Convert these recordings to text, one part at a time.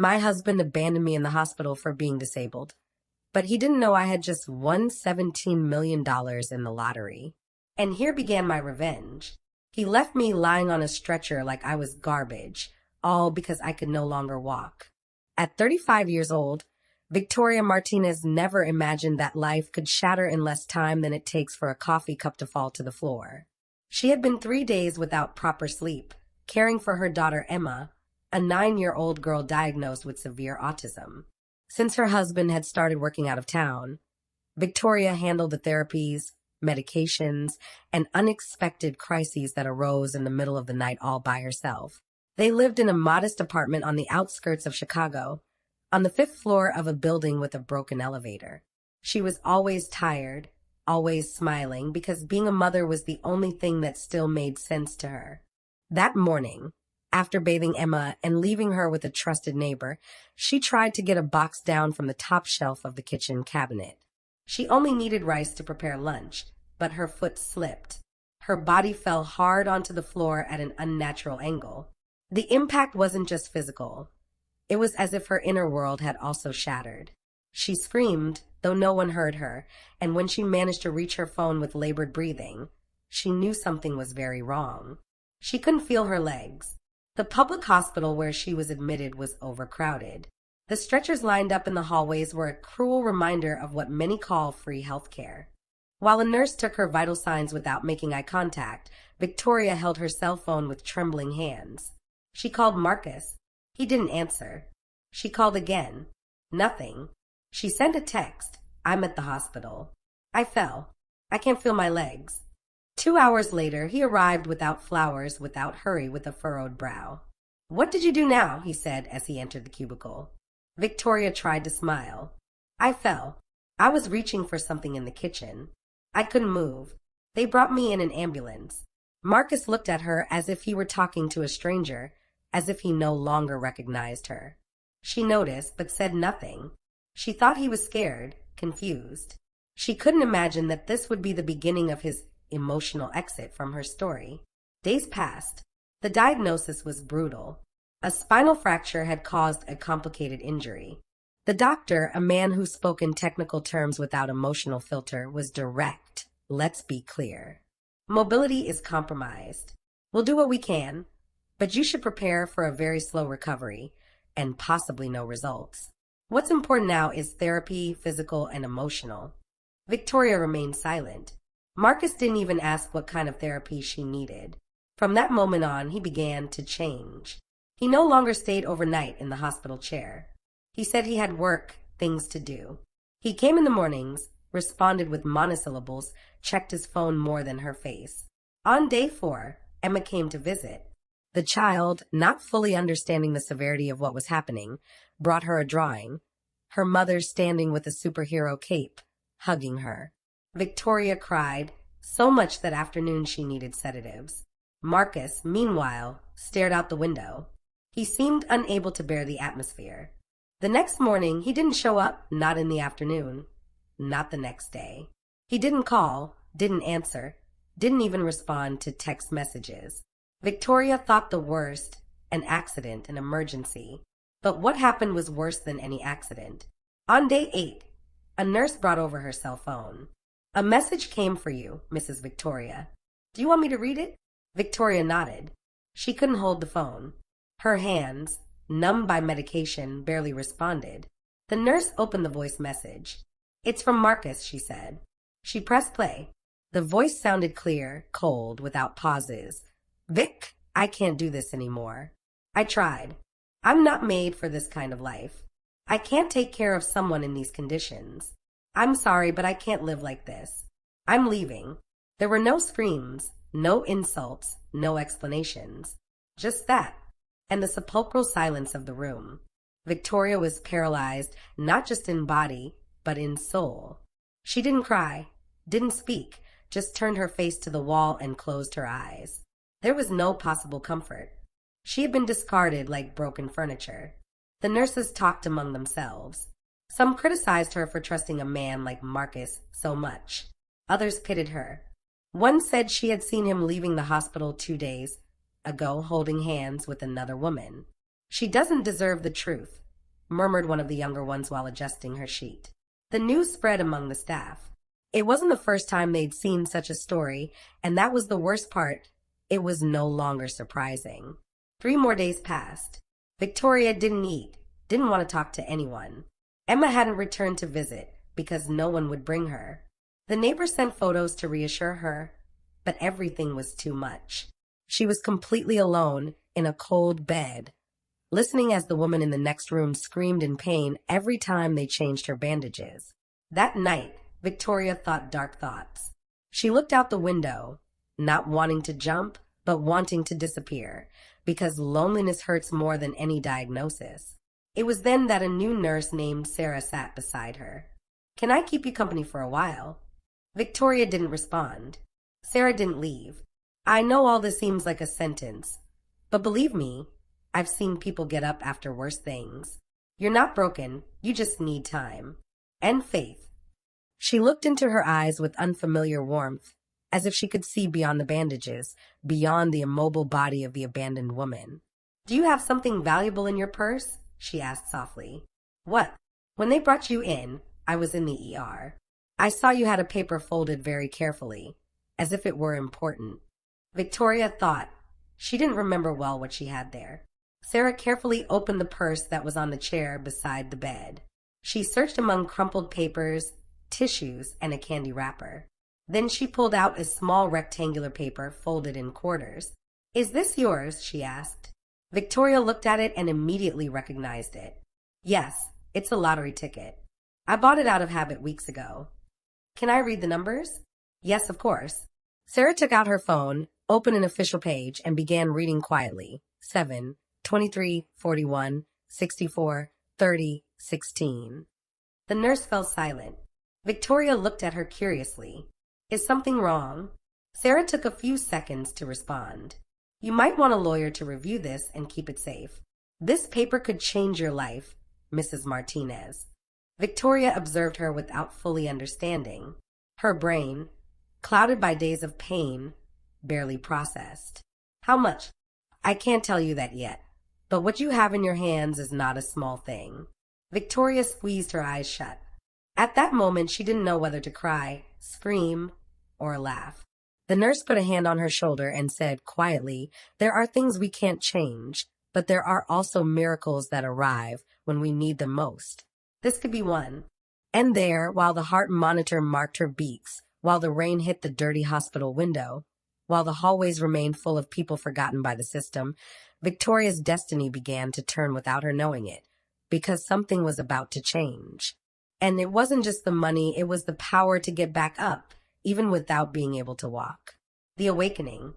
My husband abandoned me in the hospital for being disabled, but he didn't know I had just won $17 million in the lottery. And here began my revenge. He left me lying on a stretcher like I was garbage, all because I could no longer walk. At 35 years old, Victoria Martinez never imagined that life could shatter in less time than it takes for a coffee cup to fall to the floor. She had been 3 days without proper sleep, caring for her daughter Emma, a 9-year-old girl diagnosed with severe autism. Since her husband had started working out of town, Victoria handled the therapies, medications, and unexpected crises that arose in the middle of the night all by herself. They lived in a modest apartment on the outskirts of Chicago, on the 5th floor of a building with a broken elevator. She was always tired, always smiling, because being a mother was the only thing that still made sense to her. That morning, after bathing Emma and leaving her with a trusted neighbor, she tried to get a box down from the top shelf of the kitchen cabinet. She only needed rice to prepare lunch, but her foot slipped. Her body fell hard onto the floor at an unnatural angle. The impact wasn't just physical. It was as if her inner world had also shattered. She screamed, though no one heard her, and when she managed to reach her phone with labored breathing, she knew something was very wrong. She couldn't feel her legs. The public hospital where she was admitted was overcrowded. The stretchers lined up in the hallways were a cruel reminder of what many call free healthcare. While a nurse took her vital signs without making eye contact, Victoria held her cell phone with trembling hands. She called Marcus. He didn't answer. She called again. Nothing. She sent a text. I'm at the hospital. I fell. I can't feel my legs. 2 hours later, he arrived without flowers, without hurry, with a furrowed brow. What did you do now? He said as he entered the cubicle. Victoria tried to smile. I fell. I was reaching for something in the kitchen. I couldn't move. They brought me in an ambulance. Marcus looked at her as if he were talking to a stranger, as if he no longer recognized her. She noticed, but said nothing. She thought he was scared, confused. She couldn't imagine that this would be the beginning of his emotional exit from her story. Days passed. The diagnosis was brutal. A spinal fracture had caused a complicated injury. The doctor, a man who spoke in technical terms without emotional filter, was direct. Let's be clear. Mobility is compromised. We'll do what we can, but you should prepare for a very slow recovery and possibly no results. What's important now is therapy, physical and emotional. Victoria remained silent. Marcus didn't even ask what kind of therapy she needed. From that moment on, he began to change. He no longer stayed overnight in the hospital chair. He said he had work, things to do. He came in the mornings, responded with monosyllables, checked his phone more than her face. On day 4, Emma came to visit. The child, not fully understanding the severity of what was happening, brought her a drawing, her mother standing with a superhero cape, hugging her. Victoria cried, so much that afternoon she needed sedatives. Marcus, meanwhile, stared out the window. He seemed unable to bear the atmosphere. The next morning, he didn't show up, not in the afternoon, not the next day. He didn't call, didn't answer, didn't even respond to text messages. Victoria thought the worst, an accident, an emergency. But what happened was worse than any accident. On day 8, a nurse brought over her cell phone. A message came for you, Mrs. Victoria. Do you want me to read it? Victoria nodded. She couldn't hold the phone. Her hands, numb by medication, barely responded. The nurse opened the voice message. It's from Marcus, she said. She pressed play. The voice sounded clear, cold, without pauses. Vic, I can't do this anymore. I tried. I'm not made for this kind of life. I can't take care of someone in these conditions. I'm sorry, but I can't live like this. I'm leaving. There were no screams, no insults, no explanations. Just that, and the sepulchral silence of the room. Victoria was paralyzed, not just in body, but in soul. She didn't cry, didn't speak, just turned her face to the wall and closed her eyes. There was no possible comfort. She had been discarded like broken furniture. The nurses talked among themselves. Some criticized her for trusting a man like Marcus so much. Others pitied her. One said she had seen him leaving the hospital 2 days ago holding hands with another woman. She doesn't deserve the truth, murmured one of the younger ones while adjusting her sheet. The news spread among the staff. It wasn't the first time they'd seen such a story, and that was the worst part. It was no longer surprising. 3 more days passed. Victoria didn't eat, didn't want to talk to anyone. Emma hadn't returned to visit because no one would bring her. The neighbors sent photos to reassure her, but everything was too much. She was completely alone in a cold bed, listening as the woman in the next room screamed in pain every time they changed her bandages. That night, Victoria thought dark thoughts. She looked out the window, not wanting to jump, but wanting to disappear, because loneliness hurts more than any diagnosis. It was then that a new nurse named Sarah sat beside her. "Can I keep you company for a while?" Victoria didn't respond. Sarah didn't leave. "I know all this seems like a sentence, but believe me, I've seen people get up after worse things. You're not broken, you just need time. And faith." She looked into her eyes with unfamiliar warmth, as if she could see beyond the bandages, beyond the immobile body of the abandoned woman. "Do you have something valuable in your purse?" she asked softly. "What?" "When they brought you in, I was in the ER. I saw you had a paper folded very carefully, as if it were important." Victoria thought. She didn't remember well what she had there. Sarah carefully opened the purse that was on the chair beside the bed. She searched among crumpled papers, tissues, and a candy wrapper. Then she pulled out a small rectangular paper folded in quarters. "Is this yours?" she asked. Victoria looked at it and immediately recognized it. "Yes, it's a lottery ticket. I bought it out of habit weeks ago." "Can I read the numbers?" "Yes, of course." Sarah took out her phone, opened an official page, and began reading quietly. 7, 23, 41, 64, 30, 16. The nurse fell silent. Victoria looked at her curiously. "Is something wrong?" Sarah took a few seconds to respond. "You might want a lawyer to review this and keep it safe. This paper could change your life, Mrs. Martinez." Victoria observed her without fully understanding. Her brain, clouded by days of pain, barely processed. "How much?" "I can't tell you that yet, but what you have in your hands is not a small thing." Victoria squeezed her eyes shut. At that moment, she didn't know whether to cry, scream, or laugh. The nurse put a hand on her shoulder and said quietly, "There are things we can't change, but there are also miracles that arrive when we need them most. This could be one." And there, while the heart monitor marked her beats, while the rain hit the dirty hospital window, while the hallways remained full of people forgotten by the system, Victoria's destiny began to turn without her knowing it, because something was about to change. And it wasn't just the money, it was the power to get back up, even without being able to walk. The awakening.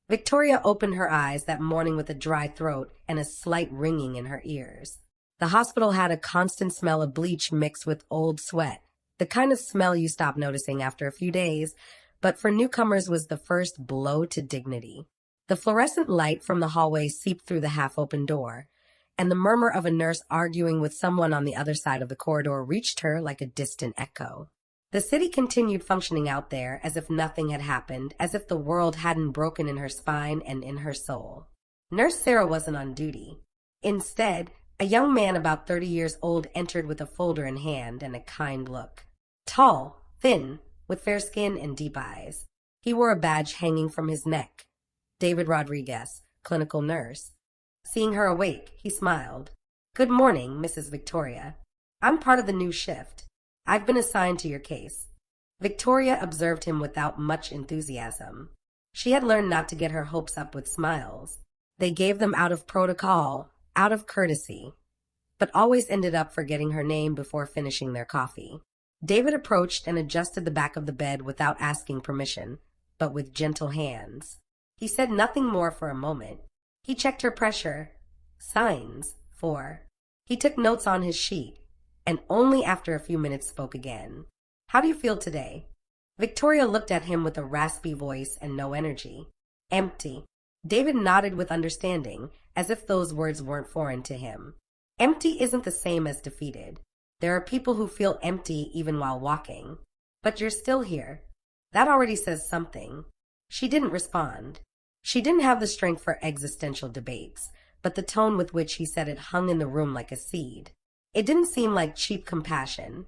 Victoria opened her eyes that morning with a dry throat and a slight ringing in her ears. The hospital had a constant smell of bleach mixed with old sweat, the kind of smell you stop noticing after a few days, but for newcomers was the first blow to dignity. The fluorescent light from the hallway seeped through the half-open door, and the murmur of a nurse arguing with someone on the other side of the corridor reached her like a distant echo. The city continued functioning out there as if nothing had happened, as if the world hadn't broken in her spine and in her soul. Nurse Sarah wasn't on duty. Instead, a young man about 30 years old entered with a folder in hand and a kind look. Tall, thin, with fair skin and deep eyes. He wore a badge hanging from his neck. David Rodriguez, clinical nurse. Seeing her awake, he smiled. "Good morning, Mrs. Victoria. I'm part of the new shift. I've been assigned to your case." Victoria observed him without much enthusiasm. She had learned not to get her hopes up with smiles. They gave them out of protocol, out of courtesy, but always ended up forgetting her name before finishing their coffee. David approached and adjusted the back of the bed without asking permission, but with gentle hands. He said nothing more for a moment. He checked her pressure. Signs, 4. He took notes on his sheet, and only after a few minutes spoke again. "How do you feel today?" Victoria looked at him with a raspy voice and no energy. "Empty." David nodded with understanding, as if those words weren't foreign to him. Empty isn't the same as defeated. There are people who feel empty even while walking. But you're still here. That already says something. She didn't respond. She didn't have the strength for existential debates, but the tone with which he said it hung in the room like a seed. It didn't seem like cheap compassion.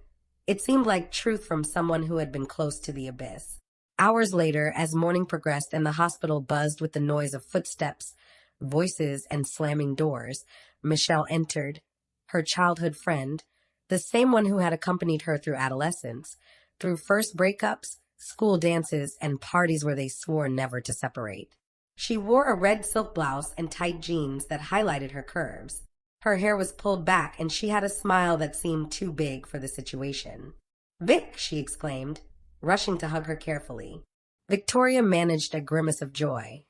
It seemed like truth from someone who had been close to the abyss. Hours later, as morning progressed and the hospital buzzed with the noise of footsteps, voices, and slamming doors, Michelle entered, her childhood friend, the same one who had accompanied her through adolescence, through first breakups, school dances, and parties where they swore never to separate. She wore a red silk blouse and tight jeans that highlighted her curves. Her hair was pulled back and she had a smile that seemed too big for the situation. "Vic," she exclaimed, rushing to hug her carefully. Victoria managed a grimace of joy,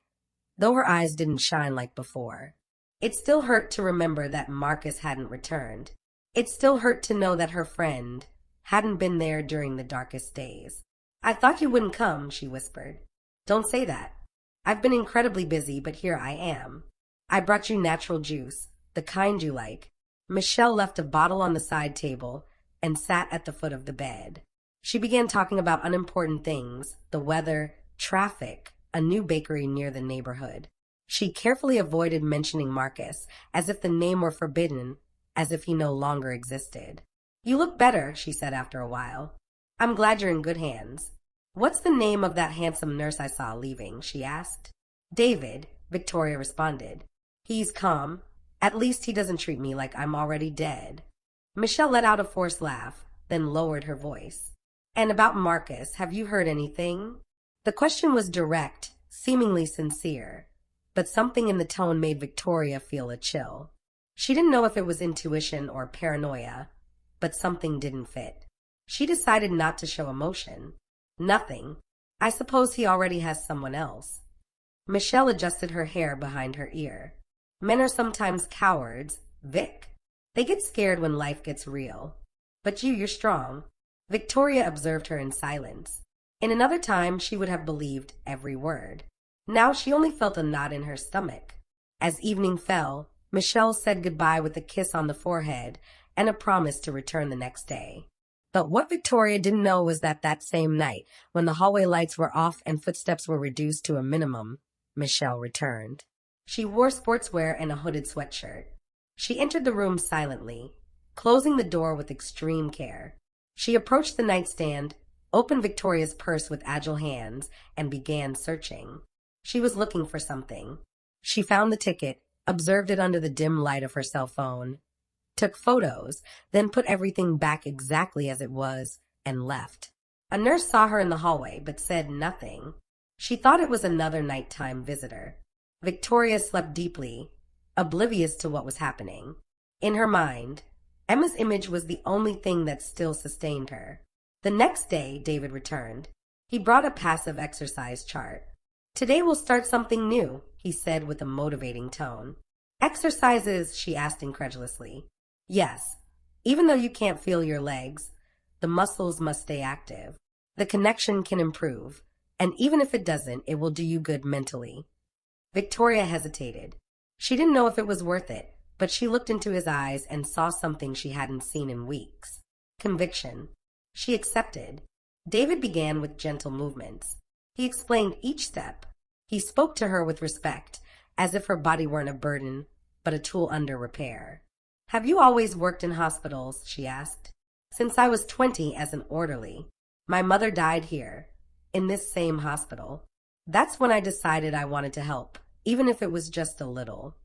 though her eyes didn't shine like before. It still hurt to remember that Marcus hadn't returned. It still hurt to know that her friend hadn't been there during the darkest days. "I thought you wouldn't come," she whispered. "Don't say that. I've been incredibly busy, but here I am. I brought you natural juice, the kind you like." Michelle left a bottle on the side table and sat at the foot of the bed. She began talking about unimportant things, the weather, traffic, a new bakery near the neighborhood. She carefully avoided mentioning Marcus, as if the name were forbidden, as if he no longer existed. "You look better," she said after a while. "I'm glad you're in good hands." "What's the name of that handsome nurse I saw leaving?" she asked. "David," Victoria responded. "He's calm. At least he doesn't treat me like I'm already dead." Michelle let out a forced laugh, then lowered her voice. "And about Marcus, have you heard anything?" The question was direct, seemingly sincere, but something in the tone made Victoria feel a chill. She didn't know if it was intuition or paranoia, but something didn't fit. She decided not to show emotion. "Nothing. I suppose he already has someone else." Michelle adjusted her hair behind her ear. "Men are sometimes cowards, Vic. They get scared when life gets real. But you're strong." Victoria observed her in silence. In another time, she would have believed every word. Now she only felt a knot in her stomach. As evening fell, Michelle said goodbye with a kiss on the forehead and a promise to return the next day. But what Victoria didn't know was that that same night, when the hallway lights were off and footsteps were reduced to a minimum, Michelle returned. She wore sportswear and a hooded sweatshirt. She entered the room silently, closing the door with extreme care. She approached the nightstand, opened Victoria's purse with agile hands, and began searching. She was looking for something. She found the ticket, observed it under the dim light of her cell phone, took photos, then put everything back exactly as it was, and left. A nurse saw her in the hallway, but said nothing. She thought it was another nighttime visitor. Victoria slept deeply, oblivious to what was happening. In her mind, Emma's image was the only thing that still sustained her. The next day, David returned. He brought a passive exercise chart. "Today we'll start something new," he said with a motivating tone. "Exercises?" she asked incredulously. "Yes. Even though you can't feel your legs, the muscles must stay active. The connection can improve, and even if it doesn't, it will do you good mentally." Victoria hesitated. She didn't know if it was worth it, but she looked into his eyes and saw something she hadn't seen in weeks. Conviction. She accepted. David began with gentle movements. He explained each step. He spoke to her with respect, as if her body weren't a burden, but a tool under repair. "Have you always worked in hospitals?" she asked. "Since I was 20 as an orderly. My mother died here, in this same hospital. That's when I decided I wanted to help, even if it was just a little."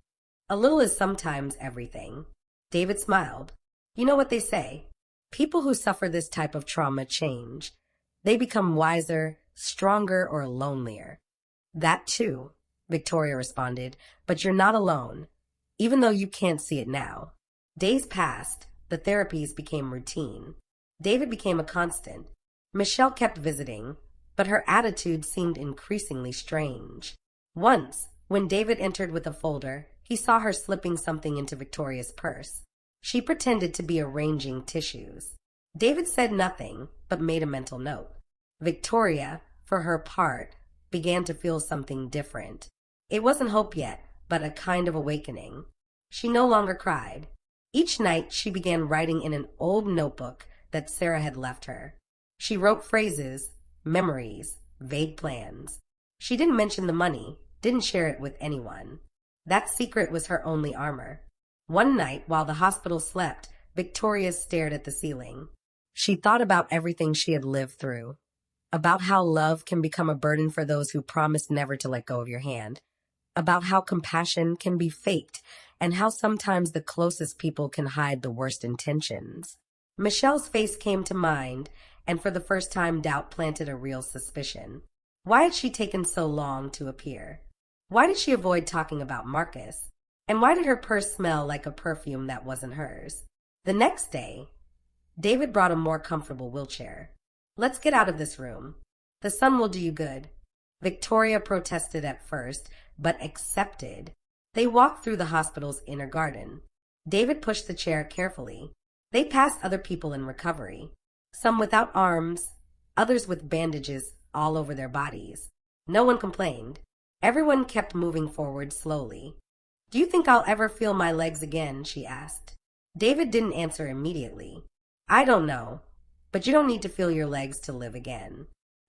"A little is sometimes everything." David smiled. "You know what they say. People who suffer this type of trauma change. They become wiser, stronger, or lonelier." "That too," Victoria responded, "but you're not alone, even though you can't see it now." Days passed. The therapies became routine. David became a constant. Michelle kept visiting, but her attitude seemed increasingly strange. Once, when David entered with a folder, he saw her slipping something into Victoria's purse. She pretended to be arranging tissues. David said nothing, but made a mental note. Victoria, for her part, began to feel something different. It wasn't hope yet, but a kind of awakening. She no longer cried. Each night, she began writing in an old notebook that Sarah had left her. She wrote phrases, memories, vague plans. She didn't mention the money, didn't share it with anyone. That secret was her only armor. One night, while the hospital slept, Victoria stared at the ceiling. She thought about everything she had lived through, about how love can become a burden for those who promise never to let go of your hand, about how compassion can be faked, and how sometimes the closest people can hide the worst intentions. Michelle's face came to mind, and for the first time doubt planted a real suspicion. Why had she taken so long to appear? Why did she avoid talking about Marcus? And why did her purse smell like a perfume that wasn't hers? The next day, David brought a more comfortable wheelchair. Let's get out of this room. The sun will do you good. Victoria protested at first, but accepted. They walked through the hospital's inner garden. David pushed the chair carefully. They passed other people in recovery, some without arms, others with bandages all over their bodies. No one complained. Everyone kept moving forward slowly. Do you think I'll ever feel my legs again? She asked. David didn't answer immediately. I don't know, but you don't need to feel your legs to live again.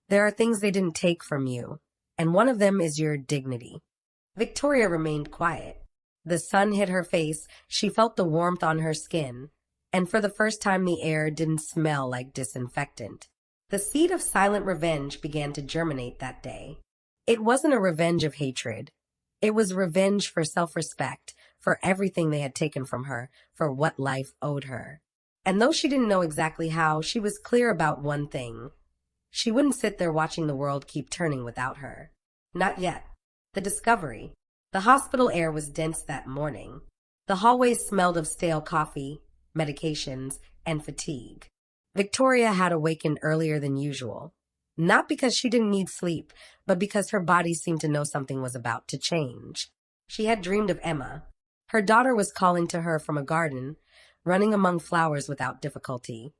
There are things they didn't take from you, and one of them is your dignity. Victoria remained quiet. The sun hit her face, she felt the warmth on her skin, and for the first time the air didn't smell like disinfectant. The seed of silent revenge began to germinate that day. It wasn't a revenge of hatred. It was revenge for self-respect, for everything they had taken from her, for what life owed her. And though she didn't know exactly how, she was clear about one thing. She wouldn't sit there watching the world keep turning without her. Not yet. The discovery. The hospital air was dense that morning. The hallways smelled of stale coffee, medications, and fatigue. Victoria had awakened earlier than usual. Not because she didn't need sleep, but because her body seemed to know something was about to change. She had dreamed of Emma. Her daughter was calling to her from a garden, running among flowers without difficulty,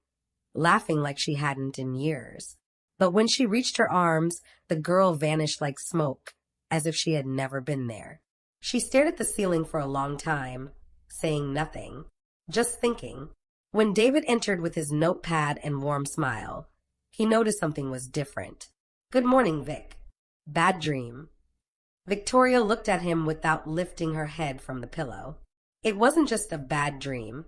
laughing like she hadn't in years. But when she reached her arms, the girl vanished like smoke, as if she had never been there. She stared at the ceiling for a long time, saying nothing, just thinking. When David entered with his notepad and warm smile, he noticed something was different. Good morning, Vic. Bad dream. Victoria looked at him without lifting her head from the pillow. It wasn't just a bad dream.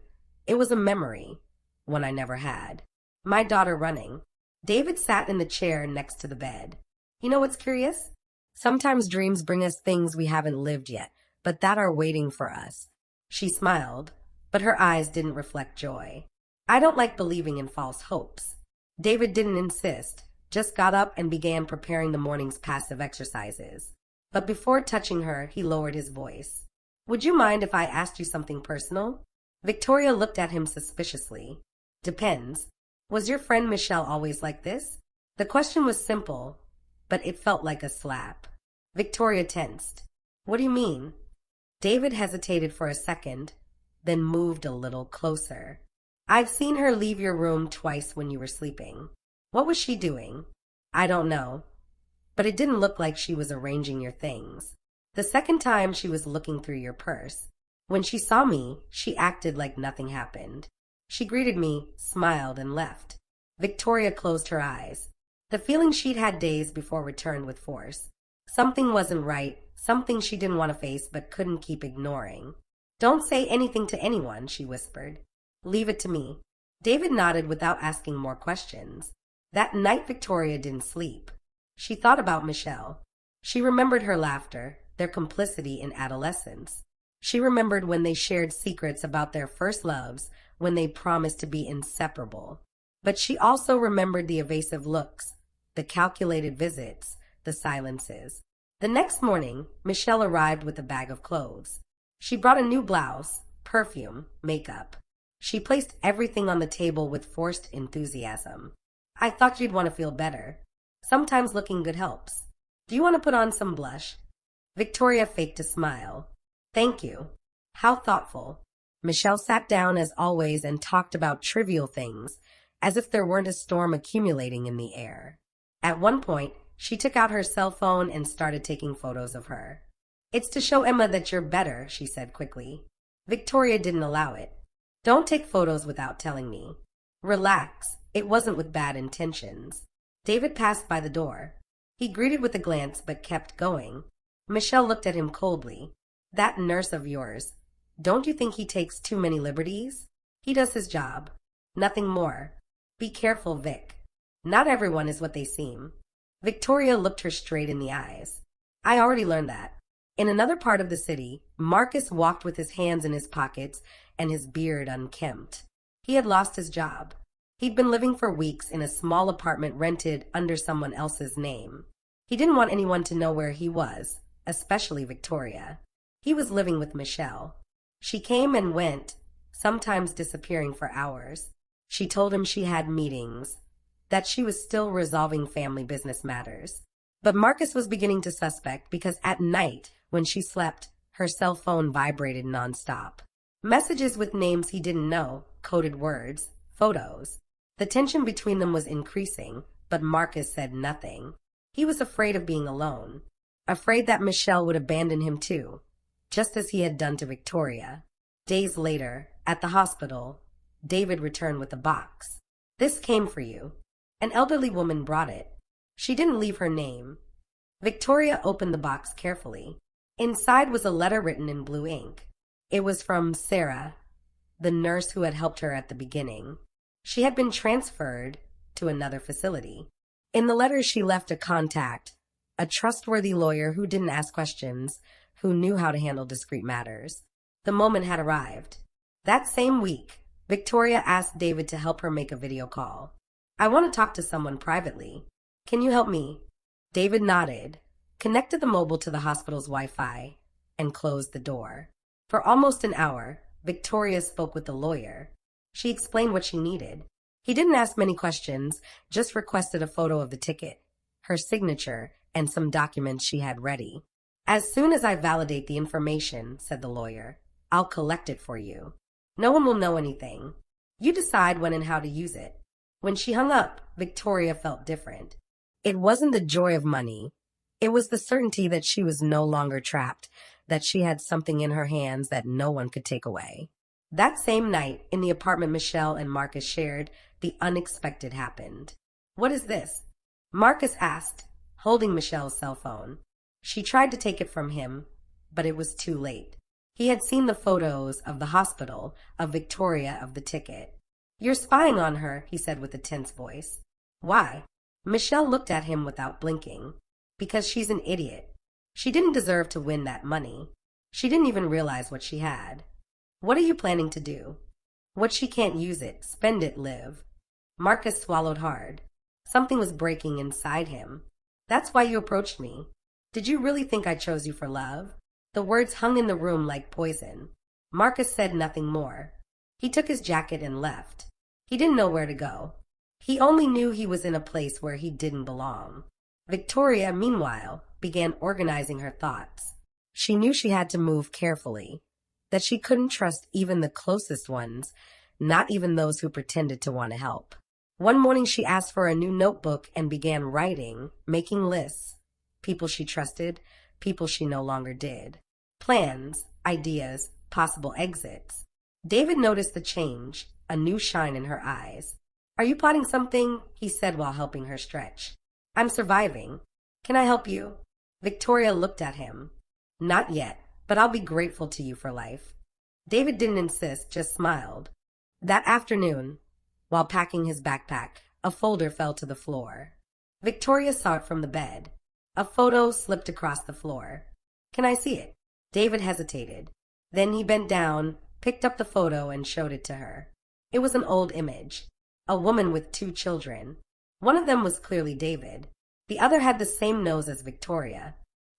It was a memory, one I never had. My daughter running. David sat in the chair next to the bed. You know what's curious? Sometimes dreams bring us things we haven't lived yet, but that are waiting for us. She smiled, but her eyes didn't reflect joy. I don't like believing in false hopes. David didn't insist, just got up and began preparing the morning's passive exercises. But before touching her, he lowered his voice. Would you mind if I asked you something personal? Victoria looked at him suspiciously. Depends. Was your friend Michelle always like this? The question was simple, but it felt like a slap. Victoria tensed. What do you mean? David hesitated for a second, then moved a little closer. I've seen her leave your room twice when you were sleeping. What was she doing? I don't know, but it didn't look like she was arranging your things. The second time she was looking through your purse. When she saw me, she acted like nothing happened. She greeted me, smiled, and left. Victoria closed her eyes. The feeling she'd had days before returned with force. Something wasn't right, something she didn't want to face but couldn't keep ignoring. Don't say anything to anyone, she whispered. Leave it to me. David nodded without asking more questions. That night Victoria didn't sleep. She thought about Michelle. She remembered her laughter, their complicity in adolescence. She remembered when they shared secrets about their first loves, when they promised to be inseparable. But she also remembered the evasive looks, the calculated visits, the silences. The next morning, Michelle arrived with a bag of clothes. She brought a new blouse, perfume, makeup. She placed everything on the table with forced enthusiasm. I thought you'd want to feel better. Sometimes looking good helps. Do you want to put on some blush? Victoria faked a smile. Thank you. How thoughtful. Michelle sat down as always and talked about trivial things, as if there weren't a storm accumulating in the air. At one point, she took out her cell phone and started taking photos of her. It's to show Emma that you're better, she said quickly. Victoria didn't allow it. Don't take photos without telling me. Relax. It wasn't with bad intentions. David passed by the door. He greeted with a glance but kept going. Michelle looked at him coldly. That nurse of yours. Don't you think he takes too many liberties? He does his job. Nothing more. Be careful, Vic. Not everyone is what they seem. Victoria looked her straight in the eyes. I already learned that. In another part of the city, Marcus walked with his hands in his pockets and his beard unkempt. He had lost his job. He'd been living for weeks in a small apartment rented under someone else's name. He didn't want anyone to know where he was, especially Victoria. He was living with Michelle. She came and went, sometimes disappearing for hours. She told him she had meetings, that she was still resolving family business matters. But Marcus was beginning to suspect because at night, when she slept, her cell phone vibrated nonstop. Messages with names he didn't know, coded words, photos. The tension between them was increasing, but Marcus said nothing. He was afraid of being alone, afraid that Michelle would abandon him too, just as he had done to Victoria. Days later, at the hospital, David returned with a box. This came for you. An elderly woman brought it. She didn't leave her name. Victoria opened the box carefully. Inside was a letter written in blue ink. It was from Sarah, the nurse who had helped her at the beginning. She had been transferred to another facility. In the letter, she left a contact, a trustworthy lawyer who didn't ask questions, who knew how to handle discreet matters. The moment had arrived. That same week, Victoria asked David to help her make a video call. I want to talk to someone privately. Can you help me? David nodded, connected the mobile to the hospital's Wi-Fi, and closed the door. For almost an hour, Victoria spoke with the lawyer. She explained what she needed. He didn't ask many questions, just requested a photo of the ticket, her signature, and some documents she had ready. As soon as I validate the information, said the lawyer, I'll collect it for you. No one will know anything. You decide when and how to use it. When she hung up, Victoria felt different. It wasn't the joy of money. It was the certainty that she was no longer trapped, that she had something in her hands that no one could take away. That same night, in the apartment Michelle and Marcus shared, the unexpected happened. What is this? Marcus asked, holding Michelle's cell phone. She tried to take it from him, but it was too late. He had seen the photos of the hospital, of Victoria, of the ticket. You're spying on her, he said with a tense voice. Why? Michelle looked at him without blinking. Because she's an idiot. She didn't deserve to win that money. She didn't even realize what she had. What are you planning to do? What she can't use it, spend it, live. Marcus swallowed hard. Something was breaking inside him. That's why you approached me. Did you really think I chose you for love? The words hung in the room like poison. Marcus said nothing more. He took his jacket and left. He didn't know where to go. He only knew he was in a place where he didn't belong. Victoria, meanwhile, began organizing her thoughts. She knew she had to move carefully, that she couldn't trust even the closest ones, not even those who pretended to want to help. One morning she asked for a new notebook and began writing, making lists. People she trusted, people she no longer did. Plans, ideas, possible exits. David noticed the change, a new shine in her eyes. Are you plotting something? He said while helping her stretch. I'm surviving. Can I help you? Victoria looked at him. Not yet, but I'll be grateful to you for life. David didn't insist, just smiled. That afternoon, while packing his backpack, a folder fell to the floor. Victoria saw it from the bed. A photo slipped across the floor. Can I see it? David hesitated. Then he bent down, picked up the photo, and showed it to her. It was an old image. A woman with 2 children. One of them was clearly David. The other had the same nose as Victoria.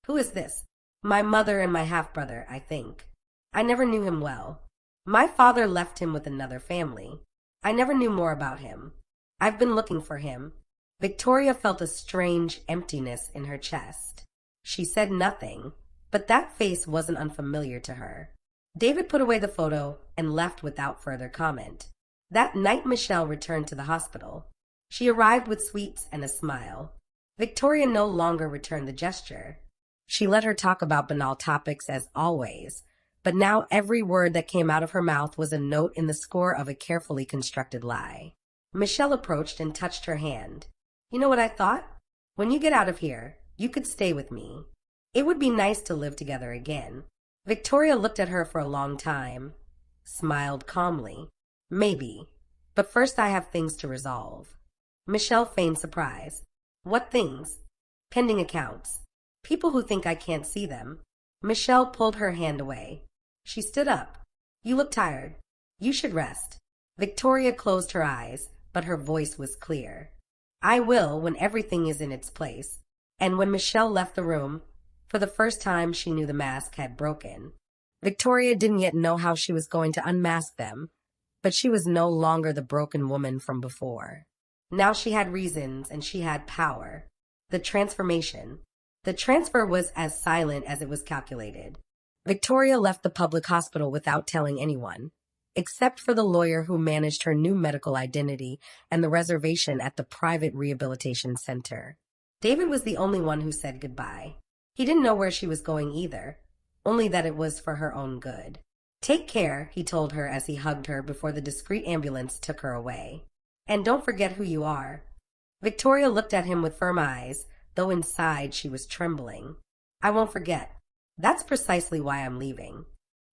Who is this? My mother and my half-brother, I think. I never knew him well. My father left him with another family. I never knew more about him. I've been looking for him. Victoria felt a strange emptiness in her chest. She said nothing, but that face wasn't unfamiliar to her. David put away the photo and left without further comment. That night Michelle returned to the hospital. She arrived with sweets and a smile. Victoria no longer returned the gesture. She let her talk about banal topics as always, but now every word that came out of her mouth was a note in the score of a carefully constructed lie. Michelle approached and touched her hand. You know what I thought? When you get out of here, you could stay with me. It would be nice to live together again. Victoria looked at her for a long time, smiled calmly. Maybe. But first I have things to resolve. Michelle feigned surprise. What things? Pending accounts. People who think I can't see them. Michelle pulled her hand away. She stood up. You look tired. You should rest. Victoria closed her eyes, but her voice was clear. I will when everything is in its place. And when Michelle left the room, for the first time she knew the mask had broken. Victoria didn't yet know how she was going to unmask them, but she was no longer the broken woman from before. Now she had reasons and she had power. The transformation. The transfer was as silent as it was calculated. Victoria left the public hospital without telling anyone, except for the lawyer who managed her new medical identity and the reservation at the private rehabilitation center. David was the only one who said goodbye. He didn't know where she was going either, only that it was for her own good. Take care, he told her as he hugged her before the discreet ambulance took her away. And don't forget who you are. Victoria looked at him with firm eyes, though inside she was trembling. I won't forget. That's precisely why I'm leaving.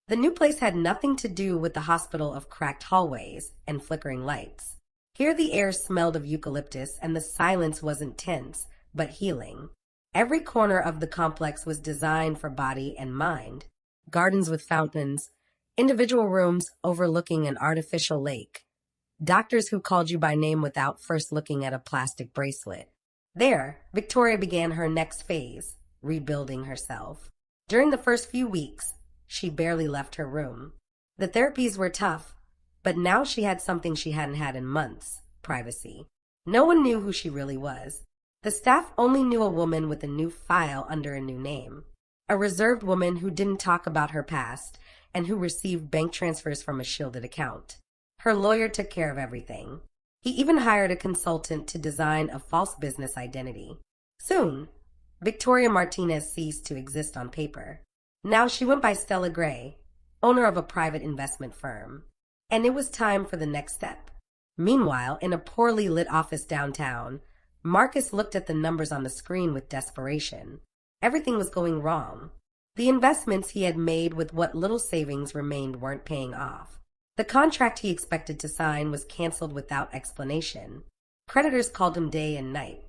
The new place had nothing to do with the hospital of cracked hallways and flickering lights. Here the air smelled of eucalyptus and the silence wasn't tense, but healing. Every corner of the complex was designed for body and mind. Gardens with fountains, individual rooms overlooking an artificial lake. Doctors who called you by name without first looking at a plastic bracelet. There, Victoria began her next phase, rebuilding herself. During the first few weeks, she barely left her room. The therapies were tough, but now she had something she hadn't had in months: privacy. No one knew who she really was. The staff only knew a woman with a new file under a new name. A reserved woman who didn't talk about her past and who received bank transfers from a shielded account. Her lawyer took care of everything. He even hired a consultant to design a false business identity. Soon, Victoria Martinez ceased to exist on paper. Now she went by Stella Gray, owner of a private investment firm. And it was time for the next step. Meanwhile, in a poorly lit office downtown, Marcus looked at the numbers on the screen with desperation. Everything was going wrong. The investments he had made with what little savings remained weren't paying off. The contract he expected to sign was canceled without explanation. Creditors called him day and night.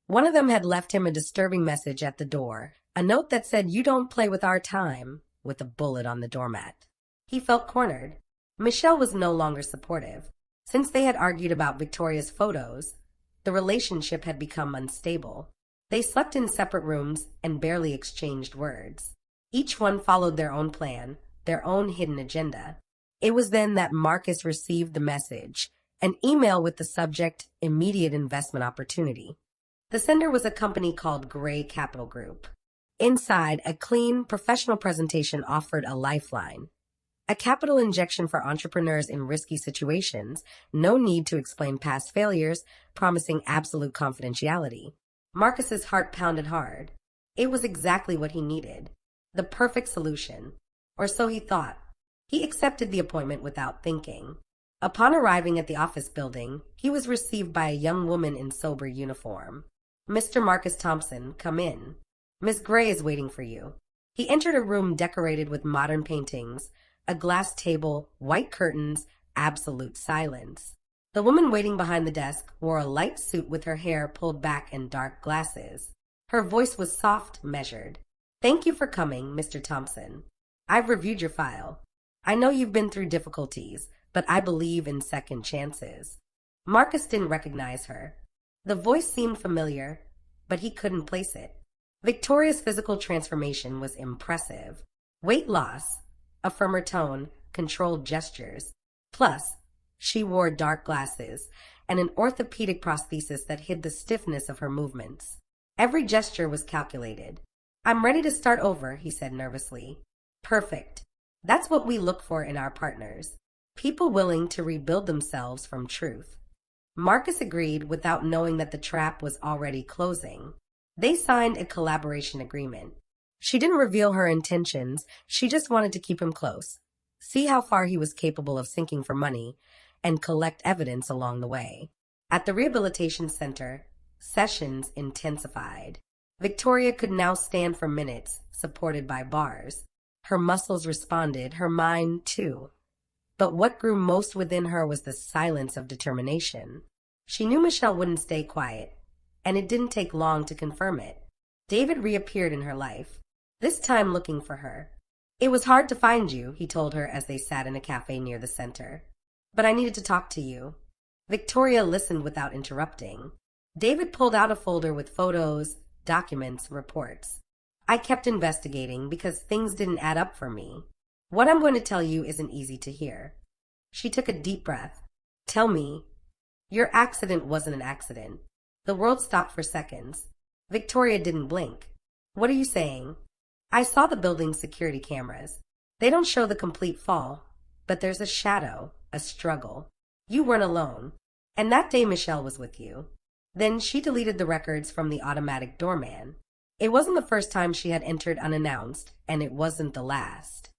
One of them had left him a disturbing message at the door, a note that said, "You don't play with our time," with a bullet on the doormat. He felt cornered. Michelle was no longer supportive. Since they had argued about Victoria's photos, the relationship had become unstable. They slept in separate rooms and barely exchanged words. Each one followed their own plan, their own hidden agenda. It was then that Marcus received the message, an email with the subject, "Immediate Investment Opportunity." The sender was a company called Gray Capital Group. Inside, a clean, professional presentation offered a lifeline. A capital injection for entrepreneurs in risky situations, no need to explain past failures, promising absolute confidentiality. Marcus's heart pounded hard. It was exactly what he needed. The perfect solution. Or so he thought. He accepted the appointment without thinking. Upon arriving at the office building, he was received by a young woman in sober uniform. "Mr. Marcus Thompson, come in. Miss Gray is waiting for you." He entered a room decorated with modern paintings, a glass table, white curtains, absolute silence. The woman waiting behind the desk wore a light suit with her hair pulled back and dark glasses. Her voice was soft, measured. "Thank you for coming, Mr. Thompson. I've reviewed your file. I know you've been through difficulties, but I believe in second chances." Marcus didn't recognize her. The voice seemed familiar, but he couldn't place it. Victoria's physical transformation was impressive. Weight loss, a firmer tone, controlled gestures. Plus, she wore dark glasses and an orthopedic prosthesis that hid the stiffness of her movements. Every gesture was calculated. "I'm ready to start over," he said nervously. "Perfect. That's what we look for in our partners. People willing to rebuild themselves from truth." Marcus agreed without knowing that the trap was already closing. They signed a collaboration agreement. She didn't reveal her intentions, she just wanted to keep him close, see how far he was capable of sinking for money, and collect evidence along the way. At the rehabilitation center, sessions intensified. Victoria could now stand for minutes, supported by bars. Her muscles responded, her mind too. But what grew most within her was the silence of determination. She knew Michelle wouldn't stay quiet, and it didn't take long to confirm it. David reappeared in her life, this time looking for her. "It was hard to find you," he told her as they sat in a cafe near the center. "But I needed to talk to you." Victoria listened without interrupting. David pulled out a folder with photos, documents, reports. "I kept investigating because things didn't add up for me. What I'm going to tell you isn't easy to hear." She took a deep breath. "Tell me." "Your accident wasn't an accident." The world stopped for seconds. Victoria didn't blink. "What are you saying?" "I saw the building's security cameras. They don't show the complete fall, but there's a shadow, a struggle. You weren't alone. And that day Michelle was with you." Then she deleted the records from the automatic doorman. It wasn't the first time she had entered unannounced, and it wasn't the last.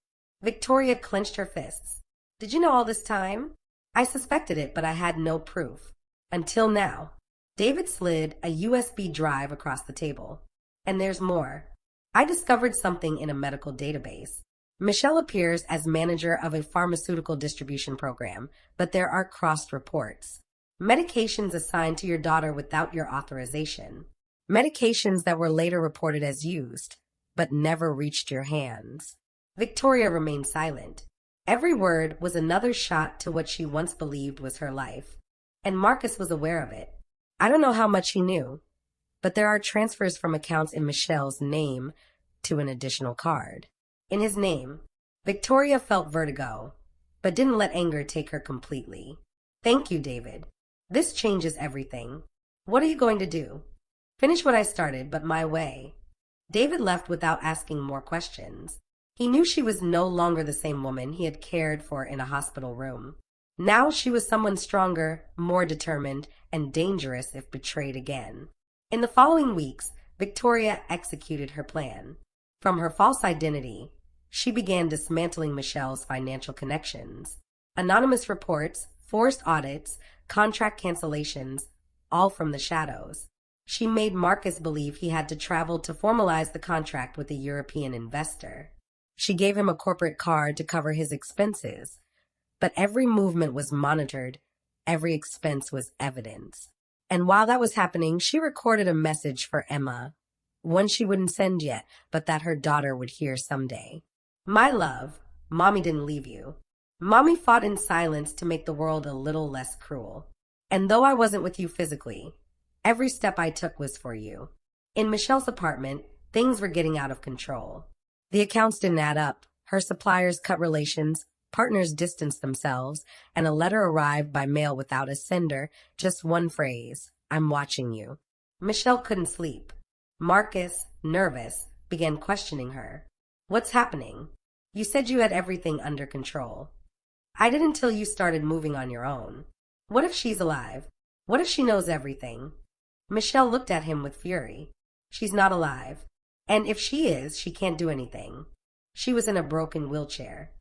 Victoria clenched her fists. "Did you know all this time?" "I suspected it, but I had no proof. Until now." David slid a USB drive across the table. "And there's more. I discovered something in a medical database. Michelle appears as manager of a pharmaceutical distribution program, but there are crossed reports. Medications assigned to your daughter without your authorization. Medications that were later reported as used, but never reached your hands." Victoria remained silent. Every word was another shot to what she once believed was her life. And Marcus was aware of it. I don't know how much he knew, but there are transfers from accounts in Michelle's name to an additional card. In his name. Victoria felt vertigo, but didn't let anger take her completely. "Thank you, David. This changes everything. What are you going to do?" "Finish what I started, but my way." David left without asking more questions. He knew she was no longer the same woman he had cared for in a hospital room. Now she was someone stronger, more determined, and dangerous if betrayed again. In the following weeks, Victoria executed her plan. From her false identity, she began dismantling Michelle's financial connections. Anonymous reports, forced audits, contract cancellations, all from the shadows. She made Marcus believe he had to travel to formalize the contract with a European investor. She gave him a corporate card to cover his expenses. But every movement was monitored, every expense was evidence. And while that was happening, she recorded a message for Emma, one she wouldn't send yet, but that her daughter would hear someday. "My love, Mommy didn't leave you. Mommy fought in silence to make the world a little less cruel. And though I wasn't with you physically, every step I took was for you." In Michelle's apartment, things were getting out of control. The accounts didn't add up. Her suppliers cut relations, partners distanced themselves, and a letter arrived by mail without a sender, just one phrase, "I'm watching you." Michelle couldn't sleep. Marcus, nervous, began questioning her. "What's happening? You said you had everything under control." "I didn't until you started moving on your own." "What if she's alive? What if she knows everything?" Michelle looked at him with fury. "She's not alive. And if she is, she can't do anything. She was in a broken wheelchair."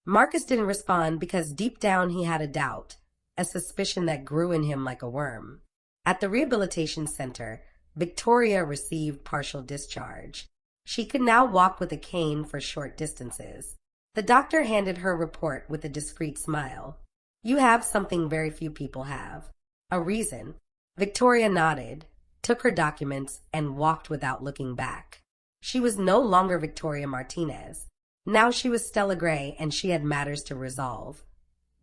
Marcus didn't respond because deep down he had a doubt, a suspicion that grew in him like a worm. At the rehabilitation center, Victoria received partial discharge. She could now walk with a cane for short distances. The doctor handed her report with a discreet smile. "You have something very few people have. A reason." Victoria nodded, took her documents, and walked without looking back. She was no longer Victoria Martinez. Now she was Stella Gray, and she had matters to resolve.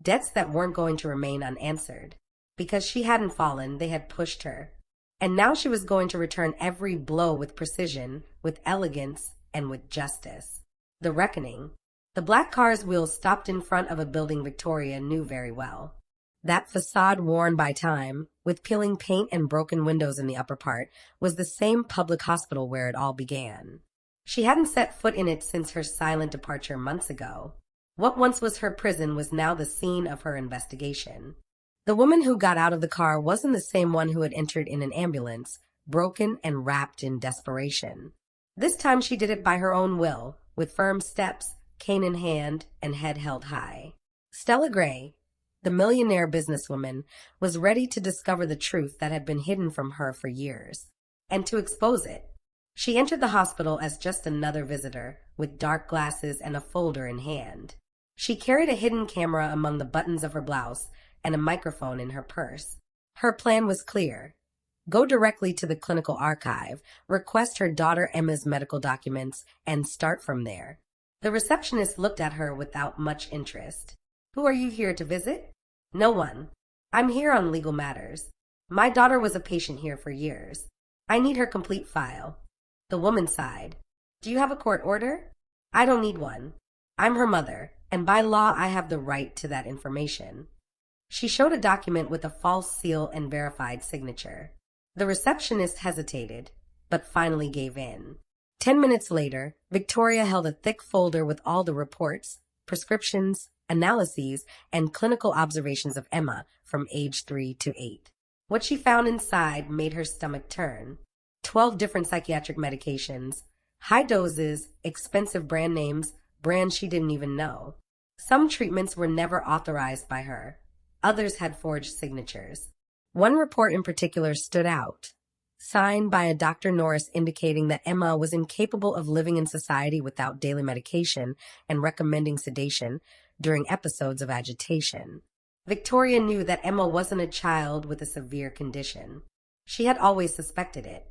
Debts that weren't going to remain unanswered. Because she hadn't fallen, they had pushed her. And now she was going to return every blow with precision, with elegance, and with justice. The reckoning. The black car's wheels stopped in front of a building Victoria knew very well. That facade worn by time, with peeling paint and broken windows in the upper part, was the same public hospital where it all began. She hadn't set foot in it since her silent departure months ago. What once was her prison was now the scene of her investigation. The woman who got out of the car wasn't the same one who had entered in an ambulance, broken and wrapped in desperation. This time she did it by her own will, with firm steps, cane in hand, and head held high. Stella Gray, the millionaire businesswoman, was ready to discover the truth that had been hidden from her for years, and to expose it. She entered the hospital as just another visitor, with dark glasses and a folder in hand. She carried a hidden camera among the buttons of her blouse and a microphone in her purse. Her plan was clear. Go directly to the clinical archive, request her daughter Emma's medical documents, and start from there. The receptionist looked at her without much interest. Who are you here to visit? No one. I'm here on legal matters. My daughter was a patient here for years. I need her complete file. The woman sighed. Do you have a court order? I don't need one. I'm her mother, and by law I have the right to that information. She showed a document with a false seal and verified signature. The receptionist hesitated, but finally gave in. 10 minutes later, Victoria held a thick folder with all the reports, prescriptions, analyses, and clinical observations of Emma from age 3 to 8. What she found inside made her stomach turn. 12 different psychiatric medications, high doses, expensive brand names, brands she didn't even know. Some treatments were never authorized by her. Others had forged signatures. One report in particular stood out, signed by a Dr. Norris indicating that Emma was incapable of living in society without daily medication and recommending sedation during episodes of agitation. Victoria knew that Emma wasn't a child with a severe condition. She had always suspected it.